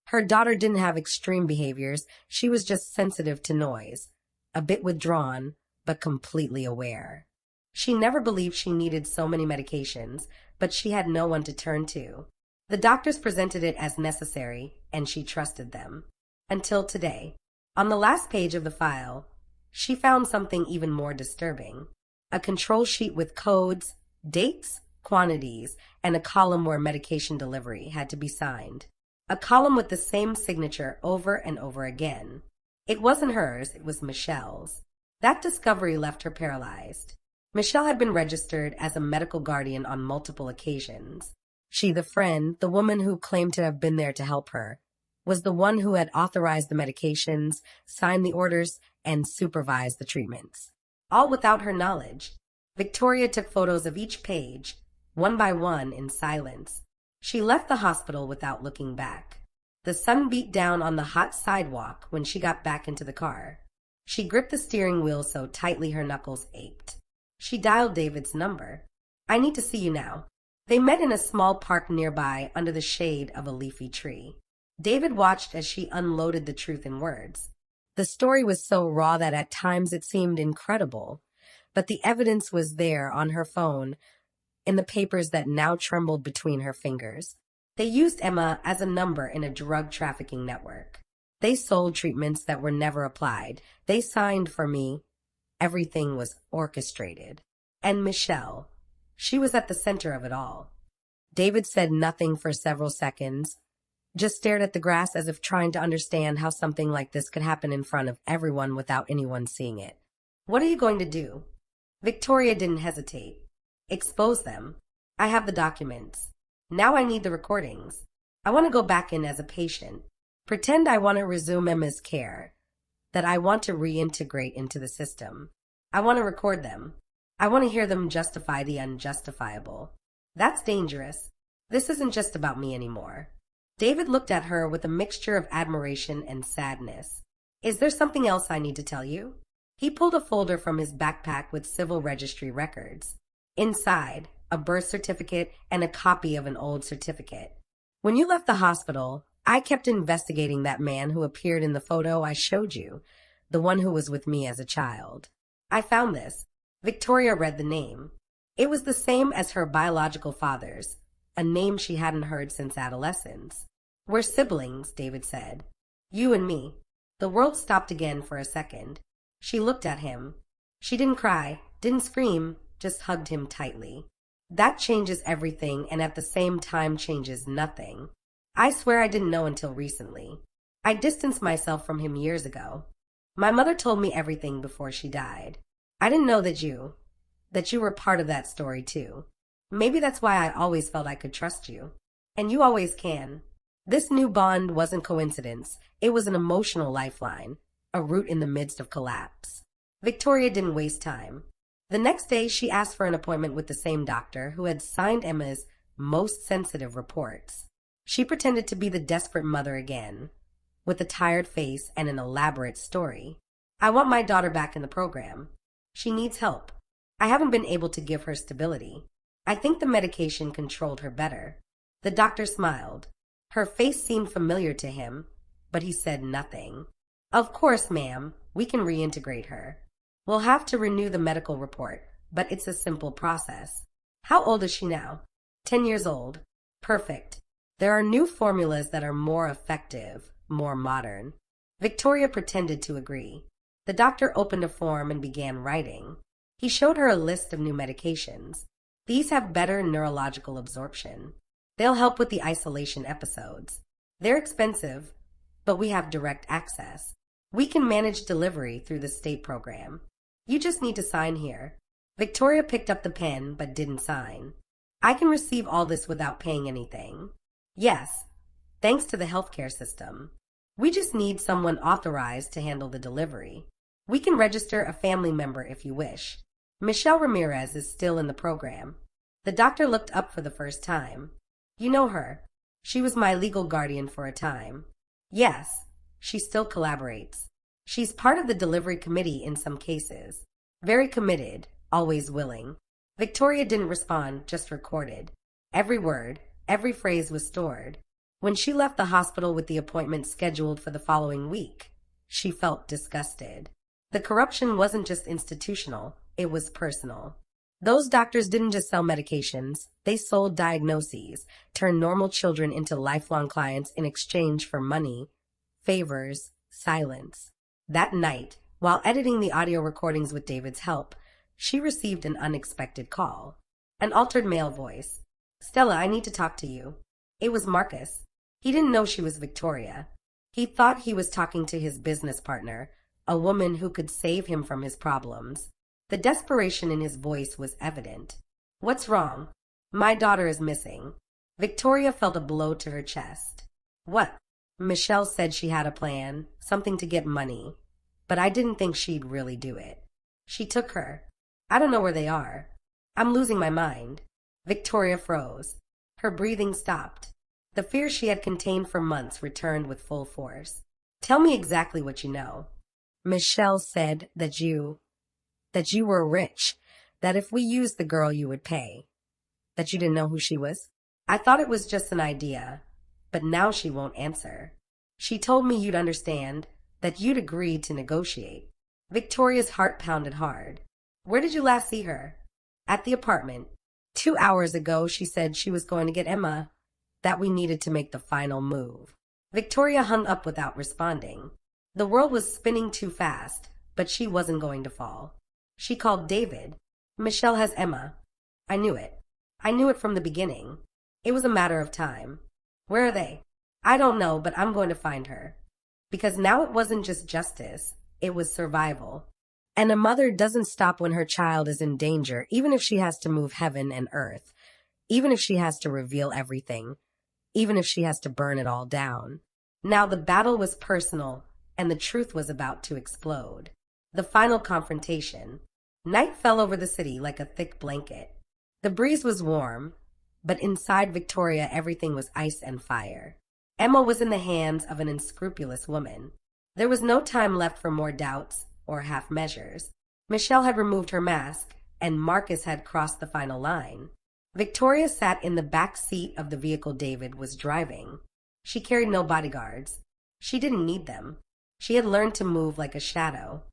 Her daughter didn't have extreme behaviors, she was just sensitive to noise, a bit withdrawn, but completely aware. She never believed she needed so many medications, but she had no one to turn to. The doctors presented it as necessary, and she trusted them. Until today. On the last page of the file, she found something even more disturbing. A control sheet with codes, dates, quantities, and a column where medication delivery had to be signed. A column with the same signature over and over again. It wasn't hers, it was Michelle's. That discovery left her paralyzed. Michelle had been registered as a medical guardian on multiple occasions. She, the friend, the woman who claimed to have been there to help her, was the one who had authorized the medications, signed the orders, and supervised the treatments. All without her knowledge. Victoria took photos of each page, one by one, in silence. She left the hospital without looking back. The sun beat down on the hot sidewalk when she got back into the car. She gripped the steering wheel so tightly her knuckles ached. She dialed David's number. I need to see you now. They met in a small park nearby under the shade of a leafy tree. David watched as she unloaded the truth in words. The story was so raw that at times it seemed incredible, but the evidence was there on her phone, in the papers that now trembled between her fingers. They used Emma as a number in a drug trafficking network. They sold treatments that were never applied. They signed for me. Everything was orchestrated. And Michelle, she was at the center of it all. David said nothing for several seconds, just stared at the grass as if trying to understand how something like this could happen in front of everyone without anyone seeing it. What are you going to do? Victoria didn't hesitate. Expose them. I have the documents. Now I need the recordings. I want to go back in as a patient. Pretend I want to resume Emma's care, that I want to reintegrate into the system. I want to record them. I want to hear them justify the unjustifiable. That's dangerous. This isn't just about me anymore. David looked at her with a mixture of admiration and sadness. Is there something else I need to tell you? He pulled a folder from his backpack with civil registry records. Inside, a birth certificate and a copy of an old certificate. When you left the hospital, I kept investigating that man who appeared in the photo I showed you, the one who was with me as a child. I found this. Victoria read the name. It was the same as her biological father's, a name she hadn't heard since adolescence. We're siblings, David said. You and me. The world stopped again for a second. She looked at him. She didn't cry, didn't scream, just hugged him tightly. That changes everything and at the same time changes nothing. I swear I didn't know until recently. I distanced myself from him years ago. My mother told me everything before she died. I didn't know that you were part of that story too. Maybe that's why I always felt I could trust you. And you always can. This new bond wasn't coincidence. It was an emotional lifeline, a root in the midst of collapse. Victoria didn't waste time. The next day, she asked for an appointment with the same doctor who had signed Emma's most sensitive reports. She pretended to be the desperate mother again, with a tired face and an elaborate story. I want my daughter back in the program. She needs help. I haven't been able to give her stability. I think the medication controlled her better. The doctor smiled. Her face seemed familiar to him, but he said nothing. Of course, ma'am, we can reintegrate her. We'll have to renew the medical report, but it's a simple process. How old is she now? 10 years old. Perfect. There are new formulas that are more effective, more modern. Victoria pretended to agree. The doctor opened a form and began writing. He showed her a list of new medications. These have better neurological absorption. They'll help with the isolation episodes. They're expensive, but we have direct access. We can manage delivery through the state program. You just need to sign here. Victoria picked up the pen but didn't sign. I can receive all this without paying anything. Yes, thanks to the healthcare system. We just need someone authorized to handle the delivery. We can register a family member if you wish. Michelle Ramirez is still in the program. The doctor looked up for the first time. You know her. She was my legal guardian for a time. Yes, she still collaborates. She's part of the delivery committee in some cases. Very committed, always willing. Victoria didn't respond, just recorded. Every word, every phrase was stored. When she left the hospital with the appointment scheduled for the following week, she felt disgusted. The corruption wasn't just institutional, it was personal. Those doctors didn't just sell medications, they sold diagnoses, turned normal children into lifelong clients in exchange for money, favors, silence. That night, while editing the audio recordings with David's help, she received an unexpected call. An altered male voice. Stella, I need to talk to you. It was Marcus. He didn't know she was Victoria. He thought he was talking to his business partner, a woman who could save him from his problems. The desperation in his voice was evident. What's wrong? My daughter is missing. Victoria felt a blow to her chest. What? Michelle said she had a plan, something to get money, but I didn't think she'd really do it. She took her. I don't know where they are. I'm losing my mind. Victoria froze. Her breathing stopped. The fear she had contained for months returned with full force. Tell me exactly what you know. Michelle said that you were rich, that if we used the girl you would pay, that you didn't know who she was. I thought it was just an idea, but now she won't answer. She told me you'd understand, that you'd agreed to negotiate. Victoria's heart pounded hard. Where did you last see her? At the apartment. 2 hours ago, she said she was going to get Emma, that we needed to make the final move. Victoria hung up without responding. The world was spinning too fast, but she wasn't going to fall. She called David. Michelle has Emma. I knew it. I knew it from the beginning. It was a matter of time. Where are they? I don't know, but I'm going to find her. Because now it wasn't just justice, it was survival. And a mother doesn't stop when her child is in danger, even if she has to move heaven and earth, even if she has to reveal everything, even if she has to burn it all down. Now the battle was personal, and the truth was about to explode. The final confrontation. Night fell over the city like a thick blanket. The breeze was warm, but inside Victoria everything was ice and fire. Emma was in the hands of an unscrupulous woman. There was no time left for more doubts or half measures. Michelle had removed her mask, and Marcus had crossed the final line. Victoria sat in the back seat of the vehicle David was driving. She carried no bodyguards. She didn't need them. She had learned to move like a shadow.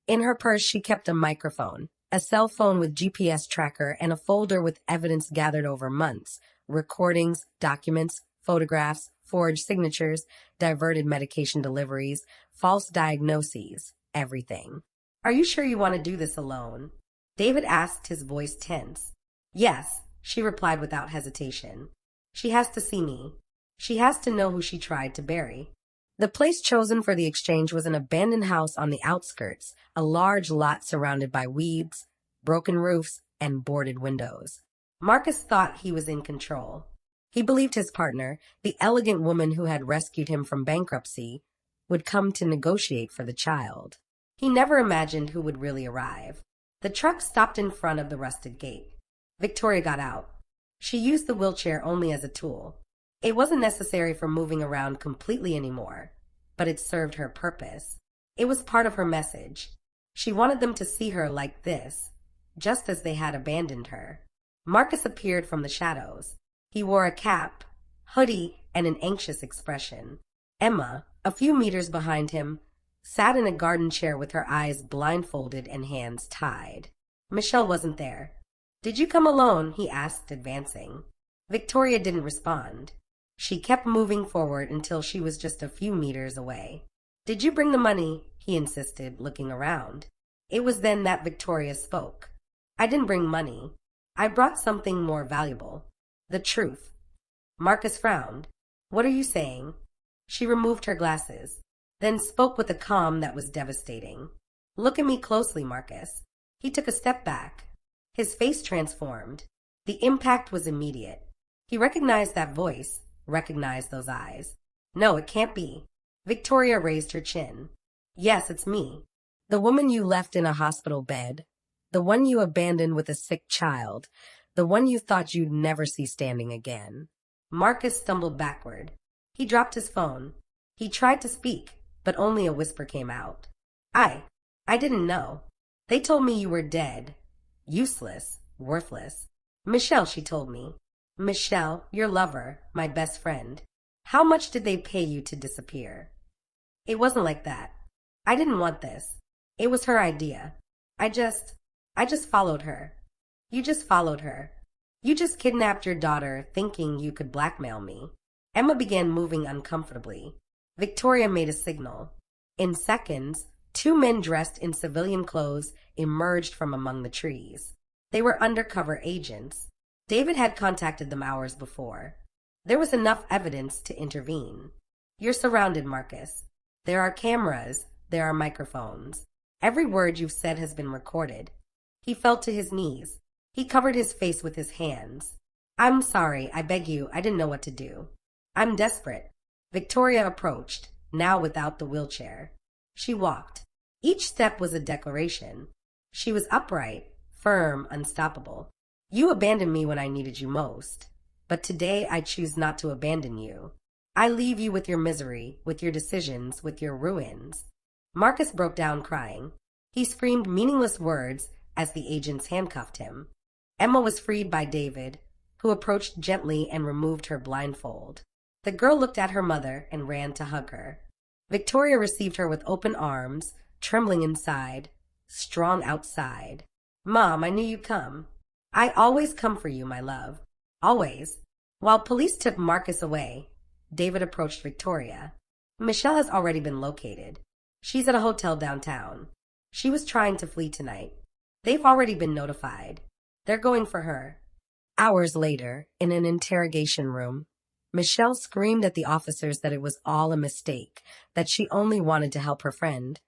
In her purse, she kept a microphone, a cell phone with GPS tracker, and a folder with evidence gathered over months, recordings, documents, photographs, forged signatures, diverted medication deliveries, false diagnoses, everything. Are you sure you want to do this alone? David asked, his voice tense. Yes, she replied without hesitation. She has to see me. She has to know who she tried to bury. The place chosen for the exchange was an abandoned house on the outskirts, a large lot surrounded by weeds, broken roofs, and boarded windows. Marcus thought he was in control. He believed his partner, the elegant woman who had rescued him from bankruptcy, would come to negotiate for the child. He never imagined who would really arrive. The truck stopped in front of the rusted gate. Victoria got out. She used the wheelchair only as a tool. It wasn't necessary for moving around completely anymore, but it served her purpose. It was part of her message. She wanted them to see her like this, just as they had abandoned her. Marcus appeared from the shadows. He wore a cap, hoodie, and an anxious expression. Emma, a few meters behind him, sat in a garden chair with her eyes blindfolded and hands tied. Michelle wasn't there. "Did you come alone?" he asked, advancing. Victoria didn't respond. She kept moving forward until she was just a few meters away. "Did you bring the money?" he insisted, looking around. It was then that Victoria spoke. "I didn't bring money. I brought something more valuable. The truth." Marcus frowned. "What are you saying?" She removed her glasses, then spoke with a calm that was devastating. "Look at me closely, Marcus." He took a step back. His face transformed. The impact was immediate. He recognized that voice, recognized those eyes. "No, it can't be." Victoria raised her chin. "Yes, it's me. The woman you left in a hospital bed. The one you abandoned with a sick child. The one you thought you'd never see standing again." Marcus stumbled backward. He dropped his phone. He tried to speak, but only a whisper came out. I didn't know. They told me you were dead. Useless, worthless. Michelle, she told me. Michelle, your lover, my best friend. How much did they pay you to disappear?" "It wasn't like that. I didn't want this. It was her idea. I just followed her." "You just followed her. You just kidnapped your daughter thinking you could blackmail me." Emma began moving uncomfortably. Victoria made a signal. In seconds, two men dressed in civilian clothes emerged from among the trees. They were undercover agents. David had contacted them hours before. There was enough evidence to intervene. "You're surrounded, Marcus. There are cameras. There are microphones. Every word you've said has been recorded." He fell to his knees. He covered his face with his hands. "I'm sorry. I beg you. I didn't know what to do. I'm desperate." Victoria approached, now without the wheelchair. She walked. Each step was a declaration. She was upright, firm, unstoppable. "You abandoned me when I needed you most. But today I choose not to abandon you. I leave you with your misery, with your decisions, with your ruins." Marcus broke down crying. He screamed meaningless words as the agents handcuffed him. Emma was freed by David, who approached gently and removed her blindfold. The girl looked at her mother and ran to hug her. Victoria received her with open arms, trembling inside, strong outside. "Mom, I knew you'd come. I always come for you, my love. Always." While police took Marcus away, David approached Victoria. "Michelle has already been located. She's at a hotel downtown. She was trying to flee tonight. They've already been notified. They're going for her." Hours later, in an interrogation room, Michelle screamed at the officers that it was all a mistake, that she only wanted to help her friend,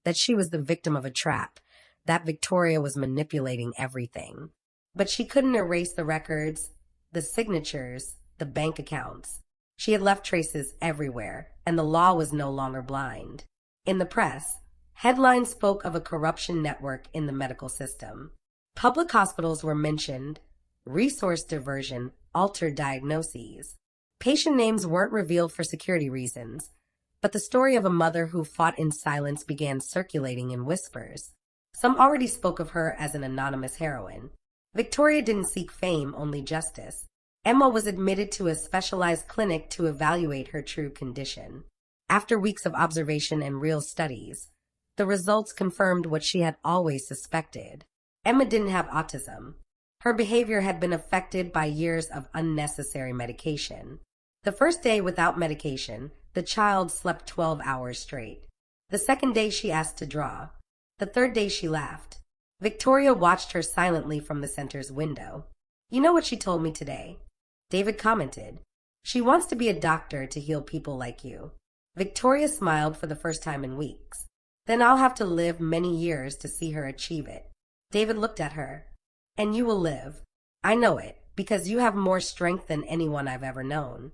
that she was the victim of a trap, that Victoria was manipulating everything. But she couldn't erase the records, the signatures, the bank accounts. She had left traces everywhere, and the law was no longer blind. In the press, headlines spoke of a corruption network in the medical system. Public hospitals were mentioned, resource diversion, altered diagnoses. Patient names weren't revealed for security reasons, but the story of a mother who fought in silence began circulating in whispers. Some already spoke of her as an anonymous heroine. Victoria didn't seek fame, only justice. Emma was admitted to a specialized clinic to evaluate her true condition. After weeks of observation and real studies, the results confirmed what she had always suspected. Emma didn't have autism. Her behavior had been affected by years of unnecessary medication. The first day without medication, the child slept 12 hours straight. The second day she asked to draw. The third day she laughed. Victoria watched her silently from the center's window. "You know what she told me today?" David commented. "She wants to be a doctor to heal people like you." Victoria smiled for the first time in weeks. "Then I'll have to live many years to see her achieve it." David looked at her. "And you will live. I know it, because you have more strength than anyone I've ever known."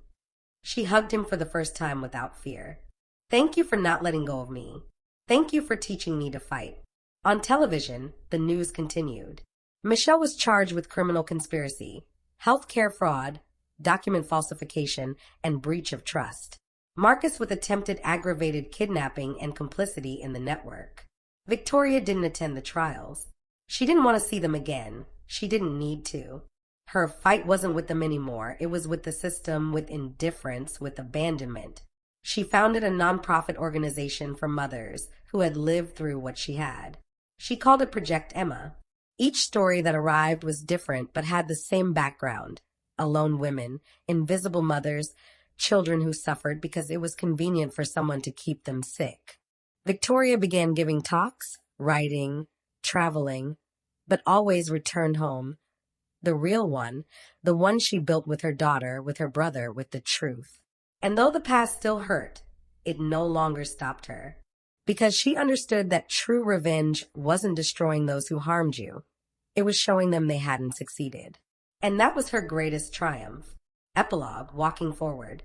She hugged him for the first time without fear. "Thank you for not letting go of me. Thank you for teaching me to fight." On television, the news continued. Michelle was charged with criminal conspiracy, healthcare fraud, document falsification, and breach of trust. Marcus with attempted aggravated kidnapping and complicity in the network. Victoria didn't attend the trials. She didn't want to see them again. She didn't need to. Her fight wasn't with them anymore. It was with the system, with indifference, with abandonment. She founded a nonprofit organization for mothers who had lived through what she had. She called it Project Emma. Each story that arrived was different but had the same background: alone women, invisible mothers, children who suffered because it was convenient for someone to keep them sick. Victoria began giving talks, writing, traveling, but always returned home. The real one, the one she built with her daughter, with her brother, with the truth. And though the past still hurt, it no longer stopped her. Because she understood that true revenge wasn't destroying those who harmed you. It was showing them they hadn't succeeded. And that was her greatest triumph. Epilogue, walking forward.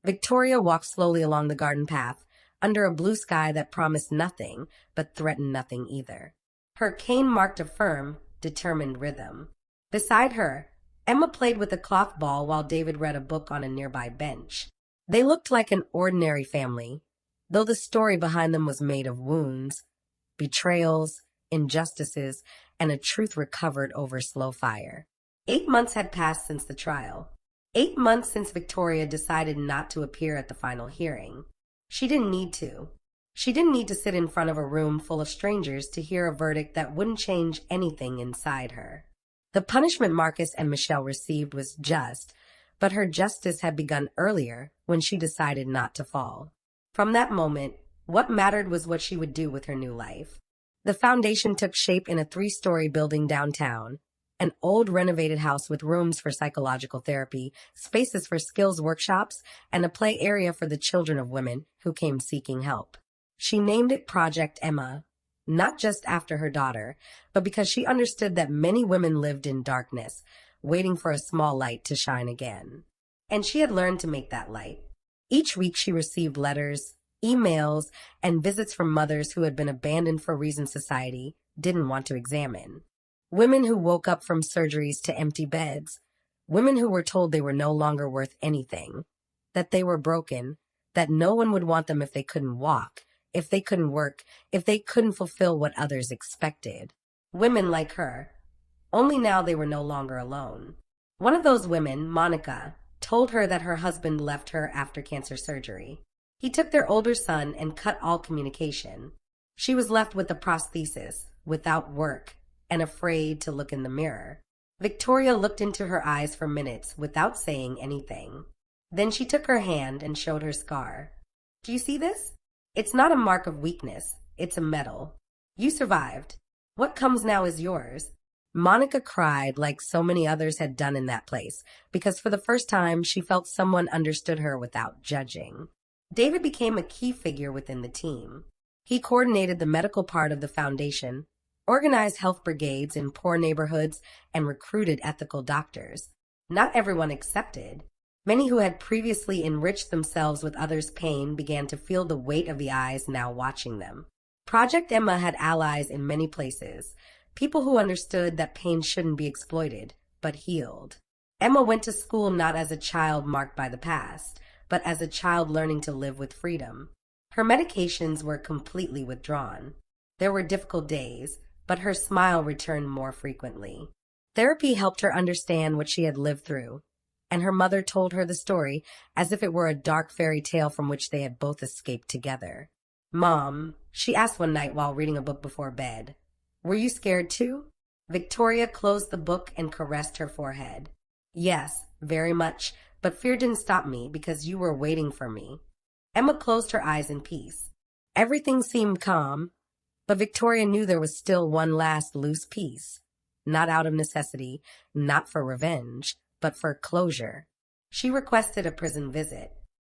Victoria walked slowly along the garden path, under a blue sky that promised nothing, but threatened nothing either. Her cane marked a firm, determined rhythm. Beside her, Emma played with a cloth ball while David read a book on a nearby bench. They looked like an ordinary family, though the story behind them was made of wounds, betrayals, injustices, and a truth recovered over slow fire. 8 months had passed since the trial. 8 months since Victoria decided not to appear at the final hearing. She didn't need to. She didn't need to sit in front of a room full of strangers to hear a verdict that wouldn't change anything inside her. The punishment Marcus and Michelle received was just, but her justice had begun earlier when she decided not to fall. From that moment, what mattered was what she would do with her new life. The foundation took shape in a 3-story building downtown, an old renovated house with rooms for psychological therapy, spaces for skills workshops, and a play area for the children of women who came seeking help. She named it Project Emma, not just after her daughter, but because she understood that many women lived in darkness, waiting for a small light to shine again. And she had learned to make that light. Each week she received letters, emails, and visits from mothers who had been abandoned for reasons society didn't want to examine. Women who woke up from surgeries to empty beds. Women who were told they were no longer worth anything, that they were broken, that no one would want them if they couldn't walk, if they couldn't work, if they couldn't fulfill what others expected. Women like her. Only now they were no longer alone. One of those women, Monica, told her that her husband left her after cancer surgery. He took their older son and cut all communication. She was left with a prosthesis, without work, and afraid to look in the mirror. Victoria looked into her eyes for minutes without saying anything. Then she took her hand and showed her scar. Do you see this? It's not a mark of weakness. It's a medal. You survived. What comes now is yours. Monica cried like so many others had done in that place, because for the first time she felt someone understood her without judging. David became a key figure within the team. He coordinated the medical part of the foundation, organized health brigades in poor neighborhoods, and recruited ethical doctors. Not everyone accepted. Many who had previously enriched themselves with others' pain began to feel the weight of the eyes now watching them. Project Emma had allies in many places, people who understood that pain shouldn't be exploited, but healed. Emma went to school not as a child marked by the past, but as a child learning to live with freedom. Her medications were completely withdrawn. There were difficult days, but her smile returned more frequently. Therapy helped her understand what she had lived through, and her mother told her the story as if it were a dark fairy tale from which they had both escaped together. "Mom," she asked one night while reading a book before bed, "were you scared too?" Victoria closed the book and caressed her forehead. "Yes, very much, but fear didn't stop me because you were waiting for me." Emma closed her eyes in peace. Everything seemed calm, but Victoria knew there was still one last loose piece. Not out of necessity, not for revenge, but for closure. She requested a prison visit.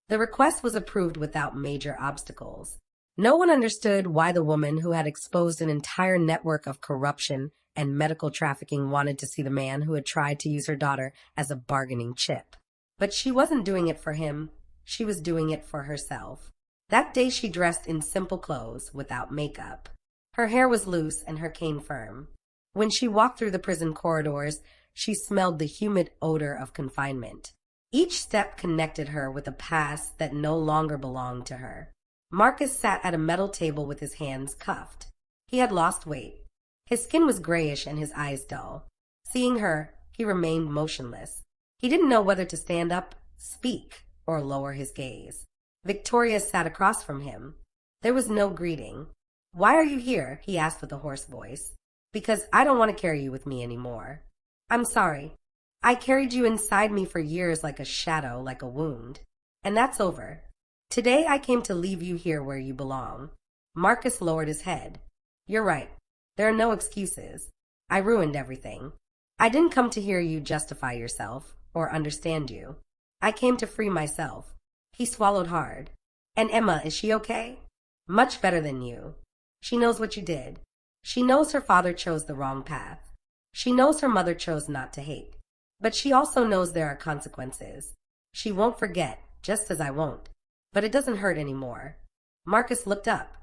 The request was approved without major obstacles. No one understood why the woman who had exposed an entire network of corruption and medical trafficking wanted to see the man who had tried to use her daughter as a bargaining chip. But she wasn't doing it for him. She was doing it for herself. That day she dressed in simple clothes, without makeup. Her hair was loose and her cane firm. When she walked through the prison corridors, she smelled the humid odor of confinement. Each step connected her with a past that no longer belonged to her. Marcus sat at a metal table with his hands cuffed. He had lost weight. His skin was grayish and his eyes dull. Seeing her, he remained motionless. He didn't know whether to stand up, speak, or lower his gaze. Victoria sat across from him. There was no greeting. "Why are you here?" he asked with a hoarse voice. "Because I don't want to carry you with me anymore." "I'm sorry. I carried you inside me for years like a shadow, like a wound. And that's over. Today I came to leave you here where you belong." Marcus lowered his head. "You're right. There are no excuses. I ruined everything. I didn't come to hear you justify yourself or understand you. I came to free myself." He swallowed hard. "And Emma, is she okay?" "Much better than you. She knows what you did. She knows her father chose the wrong path. She knows her mother chose not to hate. But she also knows there are consequences. She won't forget, just as I won't. But it doesn't hurt anymore." Marcus looked up.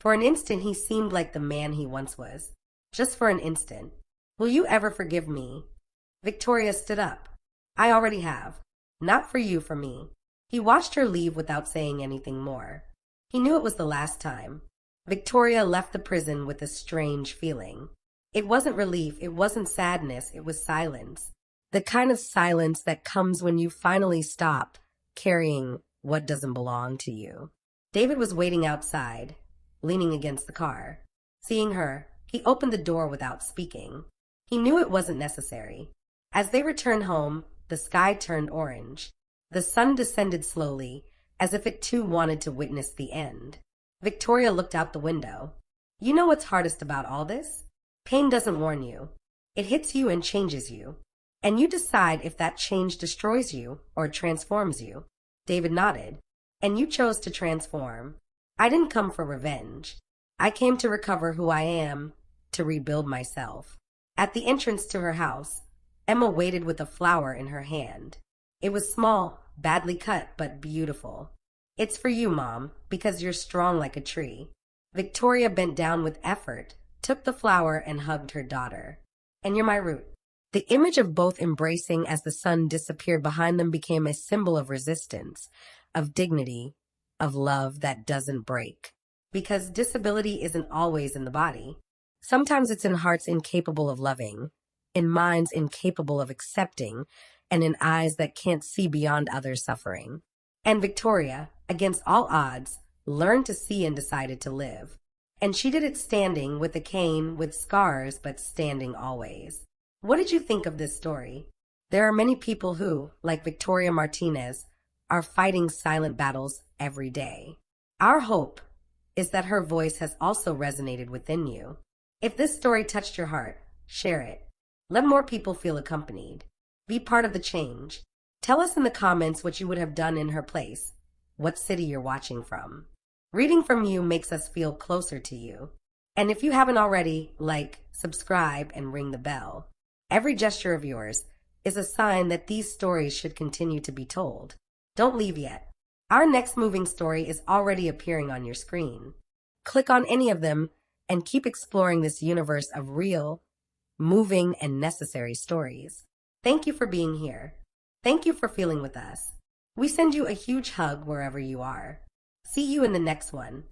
For an instant he seemed like the man he once was. Just for an instant. "Will you ever forgive me?" Victoria stood up. "I already have. Not for you, for me." He watched her leave without saying anything more. He knew it was the last time. Victoria left the prison with a strange feeling. It wasn't relief, it wasn't sadness, it was silence. The kind of silence that comes when you finally stop carrying what doesn't belong to you. David was waiting outside, leaning against the car. Seeing her, he opened the door without speaking. He knew it wasn't necessary. As they returned home, the sky turned orange. The sun descended slowly, as if it too wanted to witness the end. Victoria looked out the window. "You know what's hardest about all this? Pain doesn't warn you. It hits you and changes you. And you decide if that change destroys you or transforms you." David nodded. "And you chose to transform. I didn't come for revenge. I came to recover who I am, to rebuild myself." At the entrance to her house, Emma waited with a flower in her hand. It was small, badly cut, but beautiful. "It's for you, Mom, because you're strong like a tree." Victoria bent down with effort, took the flower, and hugged her daughter. "And you're my root." The image of both embracing as the sun disappeared behind them became a symbol of resistance, of dignity, of love that doesn't break. Because disability isn't always in the body. Sometimes it's in hearts incapable of loving, in minds incapable of accepting, and in eyes that can't see beyond others' suffering. And Victoria, against all odds, learned to see and decided to live. And she did it standing, with a cane, with scars, but standing always. What did you think of this story? There are many people who, like Victoria Martinez, are fighting silent battles every day. Our hope is that her voice has also resonated within you. If this story touched your heart, share it. Let more people feel accompanied. Be part of the change. Tell us in the comments what you would have done in her place, what city you're watching from. Reading from you makes us feel closer to you. And if you haven't already, like, subscribe, and ring the bell. Every gesture of yours is a sign that these stories should continue to be told. Don't leave yet. Our next moving story is already appearing on your screen. Click on any of them and keep exploring this universe of real, moving, and necessary stories. Thank you for being here. Thank you for feeling with us. We send you a huge hug wherever you are. See you in the next one.